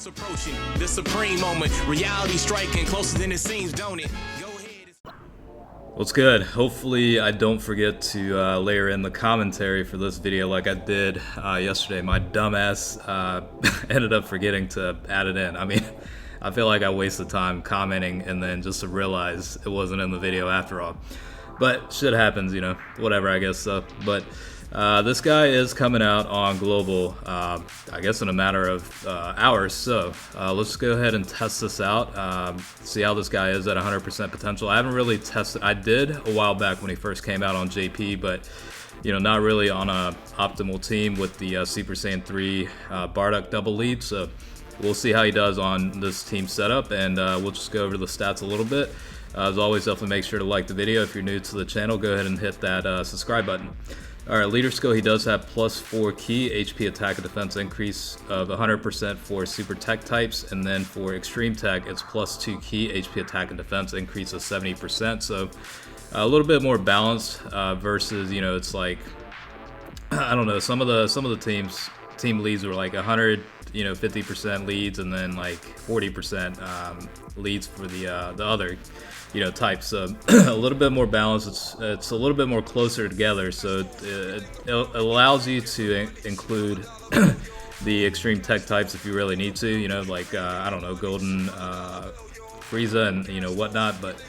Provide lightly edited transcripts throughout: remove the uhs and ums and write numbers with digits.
It's approaching the supreme moment. Reality striking closer than it seems, don't it? Go ahead. What's good? Hopefully I don't forget to layer in the commentary for this video like I did yesterday. My dumbass ended up forgetting to add it in. I mean, I feel like I wasted time commenting and then just to realize it wasn't in the video after all. But shit happens, you know, whatever, I guess so. But this guy is coming out on global, I guess in a matter of hours. So let's go ahead and test this out, see how this guy is at 100% potential. I haven't really tested. I did a while back when he first came out on JP, but you know, not really on a optimal team with the Super Saiyan 3 Bardock double lead. So we'll see how he does on this team setup, and we'll just go over the stats a little bit. As always, definitely make sure to like the video. If you're new to the channel, go ahead and hit that subscribe button. Alright, leader skill, he does have +4 key HP attack and defense increase of 100% for super tech types, and then for extreme tech it's +2 key HP attack and defense increase of 70%. So a little bit more balanced versus, you know, it's like, I don't know, some of the team leads were like 100, you know, 50% leads, and then like 40% leads for the other, you know, types. So a little bit more balanced. It's a little bit more closer together, so it allows you to include the extreme tech types if you really need to, you know, like I don't know, Golden Frieza and, you know, whatnot. But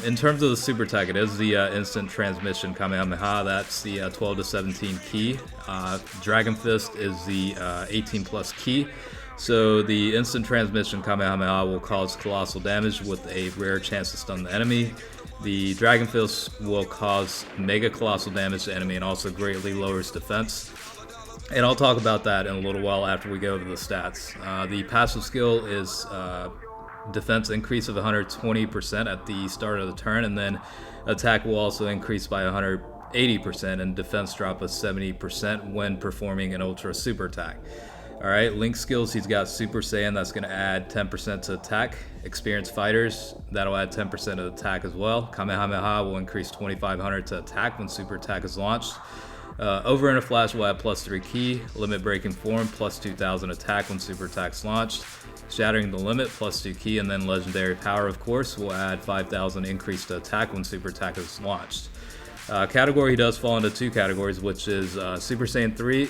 in terms of the super tech, it is the instant transmission Kamehameha. That's the 12 to 17 key. Dragon Fist is the 18 plus key. So the instant transmission Kamehameha will cause colossal damage with a rare chance to stun the enemy. The Dragon Fist will cause mega colossal damage to the enemy and also greatly lowers defense. And I'll talk about that in a little while after we go over the stats. The passive skill is defense increase of 120% at the start of the turn, and then attack will also increase by 180% and defense drop of 70% when performing an ultra super attack. Alright, Link skills, he's got Super Saiyan, that's going to add 10% to attack. Experienced fighters, that'll add 10% to attack as well. Kamehameha will increase 2500 to attack when super attack is launched. Over in a flash will add +3 key. Limit breaking form, +2000 attack when super attack's launched. Shattering the limit, +2 key, and then legendary power, of course, will add 5000 increase to attack when super attack is launched. Category, he does fall into two categories, which is Super Saiyan 3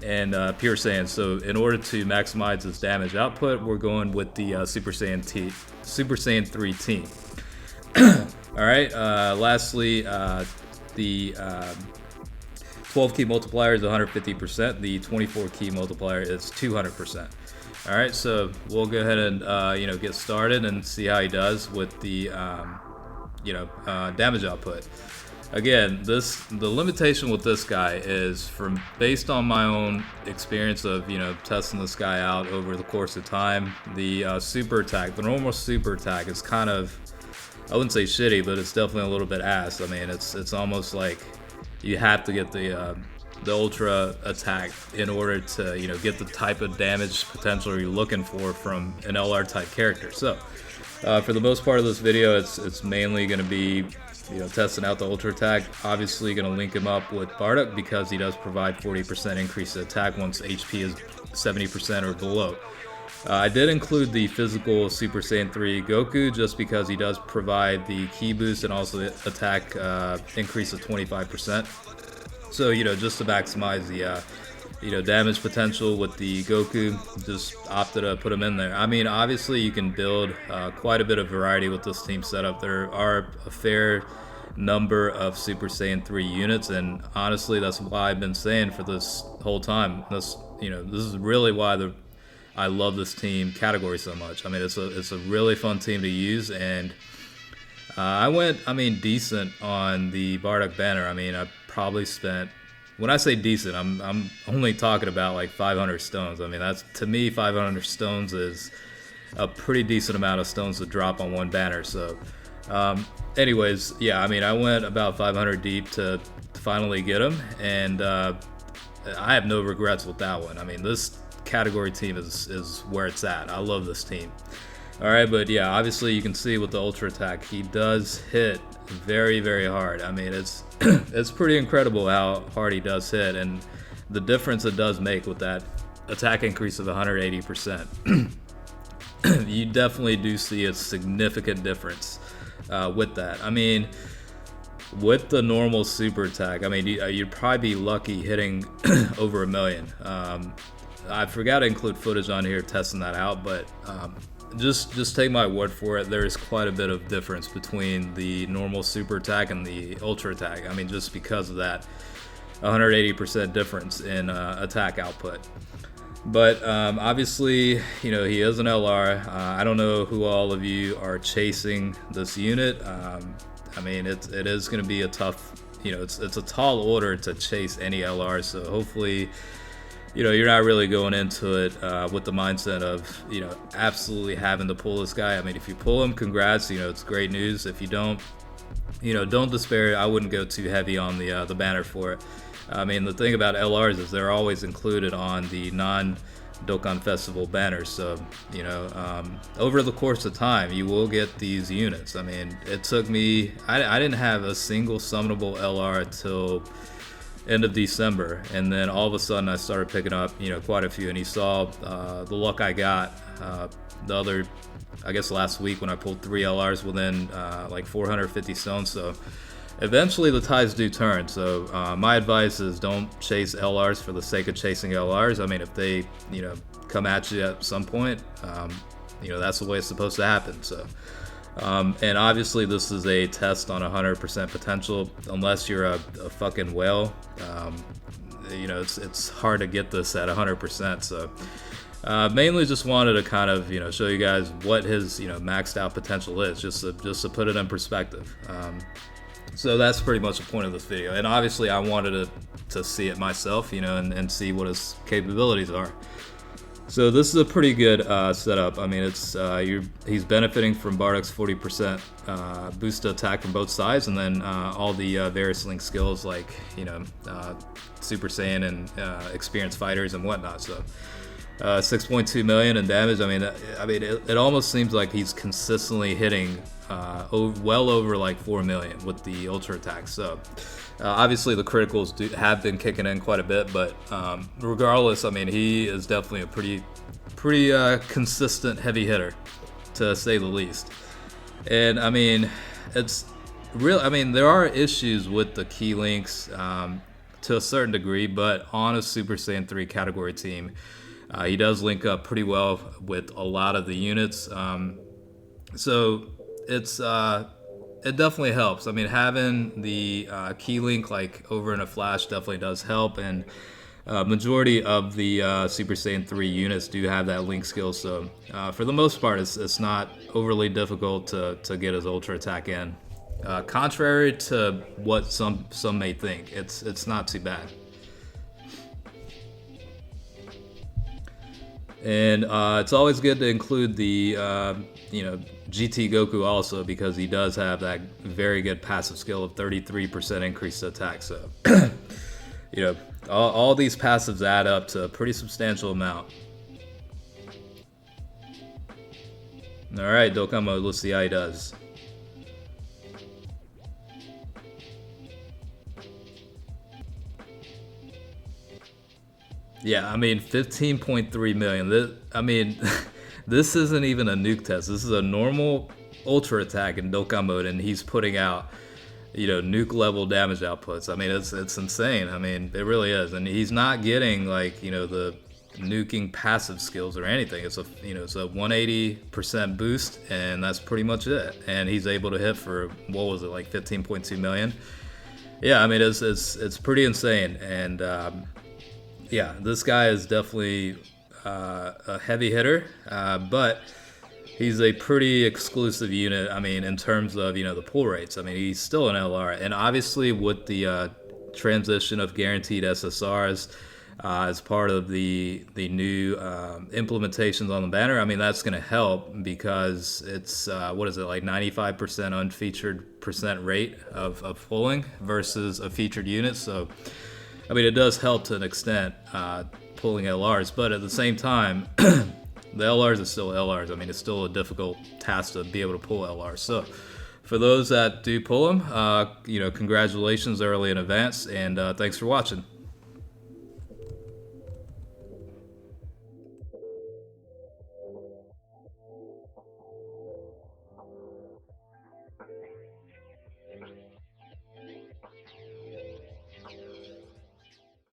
and Pure Saiyan. So in order to maximize his damage output, we're going with the Super Saiyan 3 team. Alright, lastly, the 12 key multiplier is 150%, the 24 key multiplier is 200%. Alright, so we'll go ahead and you know, get started and see how he does with the you know, damage output. Again, the limitation with this guy is based on my own experience of, you know, testing this guy out over the course of time. The super attack, the normal super attack is kind of, I wouldn't say shitty, but it's definitely a little bit ass. I mean, it's almost like you have to get the ultra attack in order to, you know, get the type of damage potential you're looking for from an LR type character. So for the most part of this video, it's mainly going to be, you know, testing out the ultra attack. Obviously going to link him up with Bardock because he does provide 40% increase to attack once HP is 70% or below. I did include the physical Super Saiyan 3 Goku just because he does provide the ki boost and also the attack increase of 25%. So, you know, just to maximize the you know, damage potential with the Goku, just opted to put him in there. I mean, obviously you can build quite a bit of variety with this team setup. There are a fair number of Super Saiyan 3 units, and honestly that's why I've been saying for this whole time, this, you know, this is really why I love this team category so much. I mean, it's a really fun team to use, and I went, I mean, decent on the Bardock banner. I mean, I probably spent, when I say decent, I'm only talking about like 500 stones. I mean, that's, to me, 500 stones is a pretty decent amount of stones to drop on one banner. So anyways, yeah, I mean, I went about 500 deep to finally get him, and I have no regrets with that one. I mean, this category team is where it's at. I love this team. Alright, but yeah, obviously you can see with the ultra attack, he does hit very, very hard. I mean, it's it's pretty incredible how hard he does hit, and the difference it does make with that attack increase of 180%. You definitely do see a significant difference with that. I mean, with the normal super attack, I mean, you'd probably be lucky hitting over 1 million. I forgot to include footage on here testing that out, but just take my word for it. There is quite a bit of difference between the normal super attack and the ultra attack. I mean, just because of that 180% difference in attack output. But obviously, you know, he is an LR. I don't know who all of you are chasing this unit. I mean, it is going to be a tough, you know, it's a tall order to chase any LR. So hopefully, you know, you're not really going into it with the mindset of, you know, absolutely having to pull this guy. I mean, if you pull him, congrats, you know, it's great news. If you don't, you know, don't despair. I wouldn't go too heavy on the banner for it. I mean, the thing about LRs is they're always included on the non-Dokkan Festival banners. So, you know, over the course of time, you will get these units. I mean, it took me, I didn't have a single summonable LR until end of December. And then all of a sudden I started picking up, you know, quite a few. And you saw the luck I got the other, I guess last week when I pulled 3 LRs within like 450 stones. So eventually the tides do turn. So my advice is don't chase LRs for the sake of chasing LRs. I mean, if they, you know, come at you at some point, you know, that's the way it's supposed to happen. So and obviously this is a test on 100% potential. Unless you're a fucking whale, you know, it's hard to get this at 100%. So mainly just wanted to kind of, you know, show you guys what his, you know, maxed out potential is, just to put it in perspective. So that's pretty much the point of this video. And obviously I wanted to see it myself, you know, and see what his capabilities are. So this is a pretty good setup. I mean, it's he's benefiting from Bardock's 40% boost to attack from both sides, and then all the various link skills like, you know, Super Saiyan and experienced fighters and whatnot. So 6.2 million in damage. I mean, it almost seems like he's consistently hitting well over like 4 million with the ultra attacks. So obviously the criticals have been kicking in quite a bit, but regardless, I mean, he is definitely a pretty consistent heavy hitter, to say the least. And I mean, it's real. I mean, there are issues with the key links to a certain degree, but on a Super Saiyan 3 category team, he does link up pretty well with a lot of the units. So it definitely helps. I mean, having the key link like over in a flash definitely does help, and majority of the Super Saiyan 3 units do have that link skill. So for the most part, it's not overly difficult to get his ultra attack in. Contrary to what some may think, it's not too bad. And it's always good to include the you know, GT Goku also, because he does have that very good passive skill of 33% increase to attack. So you know, all these passives add up to a pretty substantial amount. Alright, Dokkan mode, let's see how he does. Yeah, I mean, 15.3 million. I mean, this isn't even a nuke test. This is a normal ultra attack in Dokkan mode, and he's putting out, you know, nuke level damage outputs. I mean, it's insane. I mean, it really is. And he's not getting like, you know, the nuking passive skills or anything. It's a, you know, it's a 180% boost, and that's pretty much it. And he's able to hit for, what was it, like 15.2 million? Yeah, I mean, it's pretty insane. And yeah, this guy is definitely a heavy hitter, but he's a pretty exclusive unit. I mean, in terms of, you know, the pull rates. I mean, he's still an LR, and obviously with the transition of guaranteed SSRs as part of the new implementations on the banner, I mean, that's going to help, because it's what is it, like 95% unfeatured percent rate of pulling versus a featured unit. So I mean, it does help to an extent pulling LRs, but at the same time, the LRs are still LRs. I mean, it's still a difficult task to be able to pull LRs. So for those that do pull them, you know, congratulations early in advance, and thanks for watching.